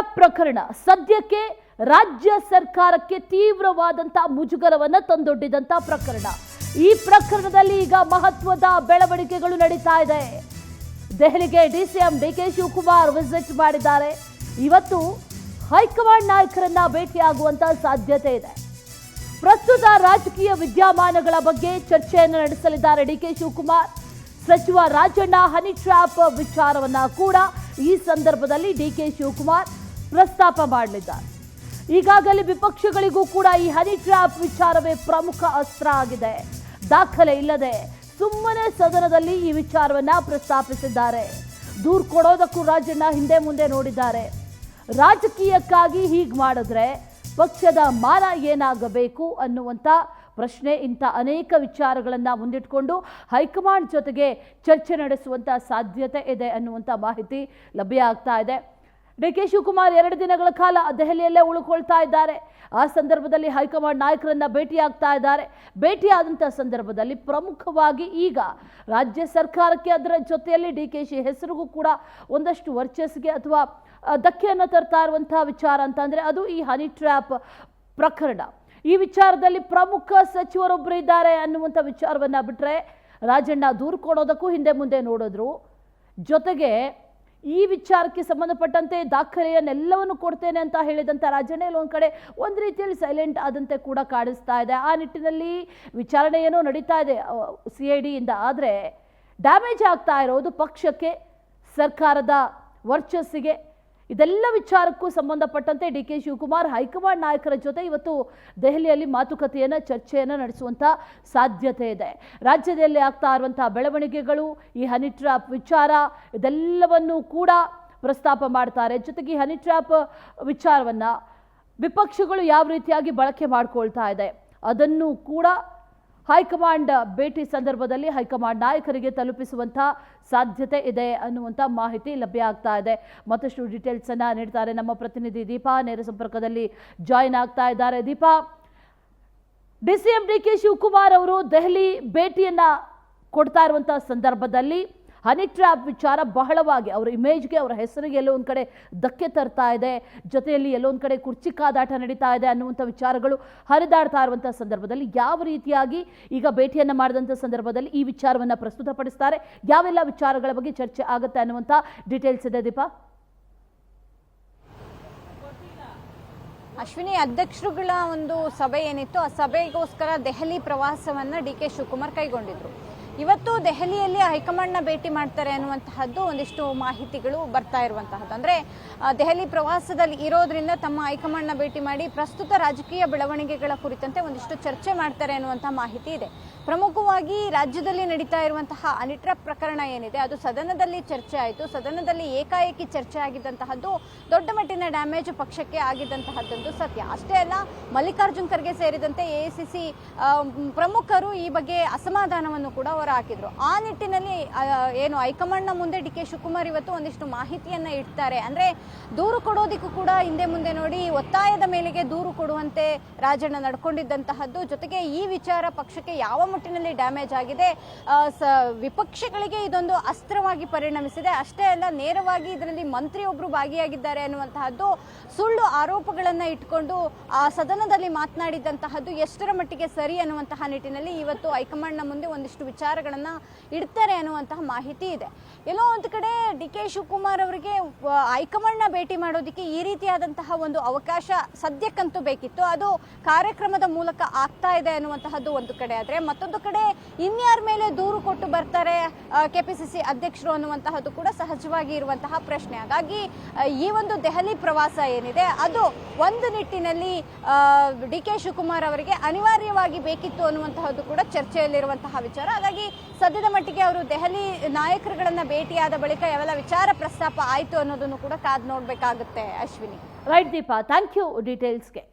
Trap ಪ್ರಕರಣ ಸದ್ಯಕ್ಕೆ ರಾಜ್ಯ ಸರ್ಕಾರಕ್ಕೆ ತೀವ್ರವಾದಂತಹ ಮುಜುಗರವನ್ನು ತಂದೊಡ್ಡಿದಂತಹ ಪ್ರಕರಣ. ಈ ಪ್ರಕರಣದಲ್ಲಿ ಈಗ ಮಹತ್ವದ ಬೆಳವಣಿಗೆಗಳು ನಡೀತಾ ಇದೆ. ದೆಹಲಿಗೆ ಡಿಸಿಎಂ ಡಿಕೆ ಶಿವಕುಮಾರ್ ವಿಸಿಟ್ ಮಾಡಿದ್ದಾರೆ. ಇವತ್ತು ಹೈಕಮಾಂಡ್ ನಾಯಕರನ್ನ ಭೇಟಿಯಾಗುವಂತ ಸಾಧ್ಯತೆ ಇದೆ. ಪ್ರಸ್ತುತ ರಾಜಕೀಯ ವಿದ್ಯಮಾನಗಳ ಬಗ್ಗೆ ಚರ್ಚೆಯನ್ನು ನಡೆಸಲಿದ್ದಾರೆ ಡಿಕೆ ಶಿವಕುಮಾರ್. ಸಚಿವ ರಾಜಣ್ಣ ಹನಿ ಟ್ರ್ಯಾಪ್ ವಿಚಾರವನ್ನ ಕೂಡ ಈ ಸಂದರ್ಭದಲ್ಲಿ ಡಿಕೆ ಶಿವಕುಮಾರ್ ಪ್ರಸ್ತಾಪ ಮಾಡಲಿದ್ದಾರೆ. ಈಗಾಗಲೇ ವಿಪಕ್ಷಗಳಿಗೂ ಕೂಡ ಈ ಹನಿ ಟ್ರ್ಯಾಪ್ ವಿಚಾರವೇ ಪ್ರಮುಖ ಅಸ್ತ್ರ ಆಗಿದೆ. ದಾಖಲೆ ಇಲ್ಲದೆ ಸುಮ್ಮನೆ ಸದನದಲ್ಲಿ ಈ ವಿಚಾರವನ್ನ ಪ್ರಸ್ತಾಪಿಸಿದ್ದಾರೆ. ದೂರು ಕೊಡೋದಕ್ಕೂ ರಾಜಣ್ಣ ಹಿಂದೆ ಮುಂದೆ ನೋಡಿದ್ದಾರೆ. ರಾಜಕೀಯಕ್ಕಾಗಿ ಹೀಗೆ ಮಾಡಿದ್ರೆ ಪಕ್ಷದ ಮಾನ ಏನಾಗಬೇಕು ಅನ್ನುವಂಥ ಪ್ರಶ್ನೆ, ಇಂಥ ಅನೇಕ ವಿಚಾರಗಳನ್ನ ಮುಂದಿಟ್ಕೊಂಡು ಹೈಕಮಾಂಡ್ ಜೊತೆಗೆ ಚರ್ಚೆ ನಡೆಸುವಂತ ಸಾಧ್ಯತೆ ಇದೆ ಅನ್ನುವಂಥ ಮಾಹಿತಿ ಲಭ್ಯ ಆಗ್ತಾ ಇದೆ. ಡಿಕೆ ಶಿವಕುಮಾರ್ 2 ದಿನಗಳ ಕಾಲ ದೆಹಲಿಯಲ್ಲೇ ಉಳ್ಕೊಳ್ತಾ ಇದ್ದಾರೆ. ಆ ಸಂದರ್ಭದಲ್ಲಿ ಹೈಕಮಾಂಡ್ ನಾಯಕರನ್ನ ಭೇಟಿಯಾಗ್ತಾ ಇದ್ದಾರೆ. ಭೇಟಿಯಾದಂಥ ಸಂದರ್ಭದಲ್ಲಿ ಪ್ರಮುಖವಾಗಿ ಈಗ ರಾಜ್ಯ ಸರ್ಕಾರಕ್ಕೆ ಅದರ ಜೊತೆಯಲ್ಲಿ ಡಿಕೆಶಿ ಹೆಸರಿಗೂ ಕೂಡ ಒಂದಷ್ಟು ವರ್ಚಸ್ಸಿಗೆ ಅಥವಾ ಧಕ್ಕೆಯನ್ನು ತರ್ತಾ ಇರುವಂತಹ ವಿಚಾರ ಅಂತಂದ್ರೆ ಅದು ಈ ಹನಿ ಟ್ರ್ಯಾಪ್ ಪ್ರಕರಣ. ಈ ವಿಚಾರದಲ್ಲಿ ಪ್ರಮುಖ ಸಚಿವರೊಬ್ಬರು ಇದ್ದಾರೆ ಅನ್ನುವಂಥ ವಿಚಾರವನ್ನ ಬಿಟ್ರೆ ರಾಜಣ್ಣ ದೂರು ಕೊಡೋದಕ್ಕೂ ಹಿಂದೆ ಮುಂದೆ ನೋಡಿದ್ರು. ಜೊತೆಗೆ ಈ ವಿಚಾರಕ್ಕೆ ಸಂಬಂಧಪಟ್ಟಂತೆ ದಾಖಲೆಯನ್ನೆಲ್ಲವನ್ನು ಕೊಡ್ತೇನೆ ಅಂತ ಹೇಳಿದಂಥ ರಾಜಣ್ಣ ಒಂದು ಕಡೆ ಒಂದು ರೀತಿಯಲ್ಲಿ ಸೈಲೆಂಟ್ ಆದಂತೆ ಕೂಡ ಕಾಣಿಸ್ತಾ ಇದೆ. ಆ ನಿಟ್ಟಿನಲ್ಲಿ ವಿಚಾರಣೆ ಏನೋ ನಡೀತಾ ಇದೆ CID ಇಂದ. ಆದರೆ ಡ್ಯಾಮೇಜ್ ಆಗ್ತಾ ಇರೋದು ಪಕ್ಷಕ್ಕೆ, ಸರ್ಕಾರದ ವರ್ಚಸ್ಸಿಗೆ. ಇದೆಲ್ಲ ವಿಚಾರಕ್ಕೂ ಸಂಬಂಧಪಟ್ಟಂತೆ ಡಿಕೆ ಶಿವಕುಮಾರ್ ಹೈಕಮಾಂಡ್ ನಾಯಕರ ಜೊತೆ ಇವತ್ತು ದೆಹಲಿಯಲ್ಲಿ ಮಾತುಕತೆಯನ್ನು, ಚರ್ಚೆಯನ್ನು ನಡೆಸುವಂಥ ಸಾಧ್ಯತೆ ಇದೆ. ರಾಜ್ಯದಲ್ಲಿ ಆಗ್ತಾ ಇರುವಂತಹ ಬೆಳವಣಿಗೆಗಳು, ಈ ಹನಿ ಟ್ರ್ಯಾಪ್ ವಿಚಾರ, ಇದೆಲ್ಲವನ್ನೂ ಕೂಡ ಪ್ರಸ್ತಾಪ ಮಾಡ್ತಾರೆ. ಜೊತೆಗೆ ಈ ಹನಿ ಟ್ರ್ಯಾಪ್ ವಿಚಾರವನ್ನು ವಿಪಕ್ಷಗಳು ಯಾವ ರೀತಿಯಾಗಿ ಬಳಕೆ ಮಾಡ್ಕೊಳ್ತಾ ಇದೆ ಅದನ್ನು ಕೂಡ ಹೈಕಮಾಂಡ್ ಭೇಟಿ ಸಂದರ್ಭದಲ್ಲಿ ಹೈಕಮಾಂಡ್ ನಾಯಕರಿಗೆ ತಲುಪಿಸುವಂಥ ಸಾಧ್ಯತೆ ಇದೆ ಅನ್ನುವಂಥ ಮಾಹಿತಿ ಲಭ್ಯ ಆಗ್ತಾ ಇದೆ. ಮತ್ತಷ್ಟು ಡೀಟೇಲ್ಸ್ ಅನ್ನ ನೀಡ್ತಾರೆ ನಮ್ಮ ಪ್ರತಿನಿಧಿ ದೀಪಾ, ನೇರ ಸಂಪರ್ಕದಲ್ಲಿ ಜಾಯಿನ್ ಆಗ್ತಾ ಇದ್ದಾರೆ. ದೀಪಾ, ಡಿಸಿಎಂ ಡಿಕೆ ಶಿವಕುಮಾರ್ ಅವರು ದೆಹಲಿ ಭೇಟಿಯನ್ನ ಕೊಡ್ತಾ ಇರುವಂತಹ ಸಂದರ್ಭದಲ್ಲಿ ಹನಿ ಟ್ರ್ಯಾಪ್ ವಿಚಾರ ಬಹಳವಾಗಿ ಅವರ ಇಮೇಜ್ಗೆ, ಅವರ ಹೆಸರಿಗೆ ಎಲ್ಲೋ ಒಂದು ಕಡೆ ಧಕ್ಕೆ ತರ್ತಾ ಇದೆ. ಜೊತೆಯಲ್ಲಿ ಎಲ್ಲೋ ಒಂದು ಕಡೆ ಕುರ್ಚಿ ಕಾದಾಟ ನಡೀತಾ ಇದೆ ಅನ್ನುವಂಥ ವಿಚಾರಗಳು ಹರಿದಾಡ್ತಾ ಇರುವಂಥ ಸಂದರ್ಭದಲ್ಲಿ ಯಾವ ರೀತಿಯಾಗಿ ಈಗ ಭೇಟಿಯನ್ನು ಮಾಡಿದಂಥ ಸಂದರ್ಭದಲ್ಲಿ ಈ ವಿಚಾರವನ್ನು ಪ್ರಸ್ತುತಪಡಿಸ್ತಾರೆ, ಯಾವೆಲ್ಲ ವಿಚಾರಗಳ ಬಗ್ಗೆ ಚರ್ಚೆ ಆಗುತ್ತೆ ಅನ್ನುವಂಥ ಡೀಟೇಲ್ಸ್ ಇದೆ ದೀಪಾ? ಅಶ್ವಿನಿ, ಅಧ್ಯಕ್ಷರುಗಳ ಒಂದು ಸಭೆ ಏನಿತ್ತು ಆ ಸಭೆಗೋಸ್ಕರ ದೆಹಲಿ ಪ್ರವಾಸವನ್ನ ಡಿಕೆ ಶಿವಕುಮಾರ್ ಕೈಗೊಂಡಿದ್ರು. ಇವತ್ತು ದೆಹಲಿಯಲ್ಲಿ ಹೈಕಮಾಂಡ್ನ ಭೇಟಿ ಮಾಡ್ತಾರೆ ಅನ್ನುವಂತಹದ್ದು ಒಂದಿಷ್ಟು ಮಾಹಿತಿಗಳು ಬರ್ತಾ ಇರುವಂತಹದ್ದು. ಅಂದ್ರೆ ದೆಹಲಿ ಪ್ರವಾಸದಲ್ಲಿ ಇರೋದ್ರಿಂದ ತಮ್ಮ ಹೈಕಮಾಂಡ್ನ ಭೇಟಿ ಮಾಡಿ ಪ್ರಸ್ತುತ ರಾಜಕೀಯ ಬೆಳವಣಿಗೆಗಳ ಕುರಿತಂತೆ ಒಂದಿಷ್ಟು ಚರ್ಚೆ ಮಾಡ್ತಾರೆ ಅನ್ನುವಂತಹ ಮಾಹಿತಿ ಇದೆ. ಪ್ರಮುಖವಾಗಿ ರಾಜ್ಯದಲ್ಲಿ ನಡೀತಾ ಇರುವಂತಹ ಹನಿ ಟ್ರ್ಯಾಪ್ ಪ್ರಕರಣ ಏನಿದೆ ಅದು ಸದನದಲ್ಲಿ ಚರ್ಚೆ ಆಯಿತು. ಸದನದಲ್ಲಿ ಏಕಾಏಕಿ ಚರ್ಚೆ ಆಗಿದ್ದಂತಹದ್ದು ದೊಡ್ಡ ಮಟ್ಟಿನ ಡ್ಯಾಮೇಜ್ ಪಕ್ಷಕ್ಕೆ ಆಗಿದ್ದಂತಹದ್ದು ಸತ್ಯ. ಅಷ್ಟೇ ಅಲ್ಲ, ಮಲ್ಲಿಕಾರ್ಜುನ್ ಖರ್ಗೆ ಸೇರಿದಂತೆ AICC ಪ್ರಮುಖರು ಈ ಬಗ್ಗೆ ಅಸಮಾಧಾನವನ್ನು ಕೂಡ ಹಾಕಿದ್ರು. ಆ ನಿಟ್ಟಿನಲ್ಲಿ ಏನು ಹೈಕಮಾಂಡ್ನ ಮುಂದೆ ಡಿಕೆ ಶಿವಕುಮಾರ್ ಇವತ್ತು ಒಂದಿಷ್ಟು ಮಾಹಿತಿಯನ್ನ ಇಡ್ತಾರೆ. ಅಂದ್ರೆ ದೂರು ಕೊಡೋದಿಕ್ಕೂ ಕೂಡ ಹಿಂದೆ ಮುಂದೆ ನೋಡಿ ಒತ್ತಾಯದ ಮೇಲೆಗೆ ದೂರು ಕೊಡುವಂತೆ ರಾಜಣ್ಣ ನಡ್ಕೊಂಡಿದ್ದಂತಹದ್ದು. ಜೊತೆಗೆ ಈ ವಿಚಾರ ಪಕ್ಷಕ್ಕೆ ಯಾವ ಮಟ್ಟಿನಲ್ಲಿ ಡ್ಯಾಮೇಜ್ ಆಗಿದೆ, ವಿಪಕ್ಷಗಳಿಗೆ ಇದೊಂದು ಅಸ್ತ್ರವಾಗಿ ಪರಿಣಮಿಸಿದೆ. ಅಷ್ಟೇ ಅಲ್ಲ, ನೇರವಾಗಿ ಇದರಲ್ಲಿ ಮಂತ್ರಿಯೊಬ್ಬರು ಭಾಗಿಯಾಗಿದ್ದಾರೆ ಅನ್ನುವಂತಹದ್ದು ಸುಳ್ಳು ಆರೋಪಗಳನ್ನ ಇಟ್ಕೊಂಡು ಆ ಸದನದಲ್ಲಿ ಮಾತನಾಡಿದಂತಹದ್ದು ಎಷ್ಟರ ಮಟ್ಟಿಗೆ ಸರಿ ಅನ್ನುವಂತಹ ನಿಟ್ಟಿನಲ್ಲಿ ಇವತ್ತು ಹೈಕಮಾಂಡ್ನ ಮುಂದೆ ಒಂದಿಷ್ಟು ವಿಚಾರಗಳನ್ನ ಇಡ್ತಾರೆ ಅನ್ನುವಂತಹ ಮಾಹಿತಿ ಇದೆ. ಎಲ್ಲೋ ಒಂದು ಕಡೆ ಡಿಕೆ ಶಿವಕುಮಾರ್ ಅವರಿಗೆ ಹೈಕಮಾಂಡ್ನ ಭೇಟಿ ಮಾಡೋದಕ್ಕೆ ಈ ರೀತಿಯಾದಂತಹ ಒಂದು ಅವಕಾಶ ಸದ್ಯಕ್ಕಂತೂ ಬೇಕಿತ್ತು. ಅದು ಕಾರ್ಯಕ್ರಮದ ಮೂಲಕ ಆಗ್ತಾ ಇದೆ ಅನ್ನುವಂತಹದ್ದು ಒಂದು ಕಡೆ ಆದ್ರೆ, ಮತ್ತೊಂದು ಕಡೆ ಇನ್ಯಾರ ಮೇಲೆ ದೂರು ಕೊಟ್ಟು ಬರ್ತಾರೆ KPCC ಅಧ್ಯಕ್ಷರು ಅನ್ನುವಂತಹದ್ದು ಕೂಡ ಸಹಜವಾಗಿ ಇರುವಂತಹ ಪ್ರಶ್ನೆ. ಹಾಗಾಗಿ ಈ ಒಂದು ದೆಹಲಿ ಪ್ರವಾಸ ಏನಿದೆ ಅದು ಒಂದು ನಿಟ್ಟಿನಲ್ಲಿ ಡಿಕೆ ಶಿವಕುಮಾರ್ ಅವರಿಗೆ ಅನಿವಾರ್ಯವಾಗಿ ಬೇಕಿತ್ತು ಅನ್ನುವಂತಹದ್ದು ಕೂಡ ಚರ್ಚೆಯಲ್ಲಿರುವಂತಹ ವಿಚಾರ. ಹಾಗಾಗಿ ಸದ್ಯದ ಮಟ್ಟಿಗೆ ಅವರು ದೆಹಲಿ ನಾಯಕರುಗಳನ್ನ ಭೇಟಿಯಾದ ಬಳಿಕ ಯಾವೆಲ್ಲ ವಿಚಾರ ಪ್ರಸ್ತಾಪ ಆಯಿತು ಅನ್ನೋದನ್ನು ಕೂಡ ಕಾದು ನೋಡ್ಬೇಕಾಗುತ್ತೆ. Ashwini. Right Deepa, thank you ಡೀಟೇಲ್ಸ್ಗೆ.